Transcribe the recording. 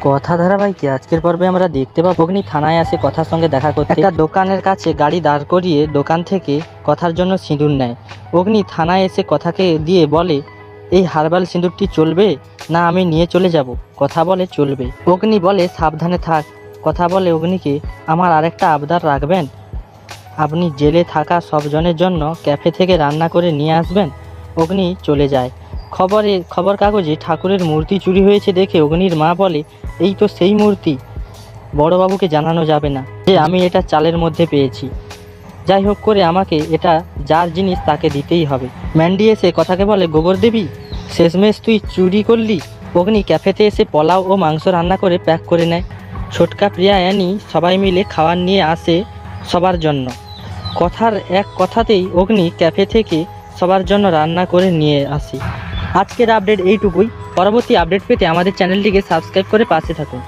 কথা ধারাবাহিকে আজকের পর্বে আমরা দেখতে পাবো অগ্নি থানায় আসে কথার সঙ্গে দেখা করতে। একটা দোকানের কাছে গাড়ি দাঁড় করিয়ে দোকান থেকে কথার জন্য সিঁদুর নেয়। অগ্নি থানায় এসে কথাকে দিয়ে বলে, এই হার্বাল সিঁদুরটি চলবে না আমি নিয়ে চলে যাব? কথা বলে চলবে। অগ্নি বলে সাবধানে থাক। কথা বলে অগ্নিকে, আমার আরেকটা আবদার রাখবেন? আপনি জেলে থাকা সবজনের জন্য ক্যাফে থেকে রান্না করে নিয়ে আসবেন। অগ্নি চলে যায়। খবর কাগজে ঠাকুরের মূর্তি চুরি হয়েছে দেখে অগ্নির মা বলে, এই তো সেই মূর্তি। বড়বাবুকে জানানো যাবে না যে আমি এটা চালের মধ্যে পেয়েছি। যাই হোক করে আমাকে এটা যার জিনিস তাকে দিতেই হবে। ম্যান্ডি এসে কথাকে বলে, গোবর দেবী, শেষমেশ তুই চুরি করলি। অগ্নি ক্যাফেতে এসে পোলাও ও মাংস রান্না করে প্যাক করে নেয়। ছোটকা, প্রিয়া, অ্যানি সবাই মিলে খাবার নিয়ে আসে সবার জন্য। কথার এক কথাতেই অগ্নি ক্যাফে থেকে সবার জন্য রান্না করে নিয়ে আসি। আজকের আপডেট এইটুকুই। পরবর্তী আপডেট পেতে আমাদের চ্যানেলটিকে সাবস্ক্রাইব করে পাশে থাকুন।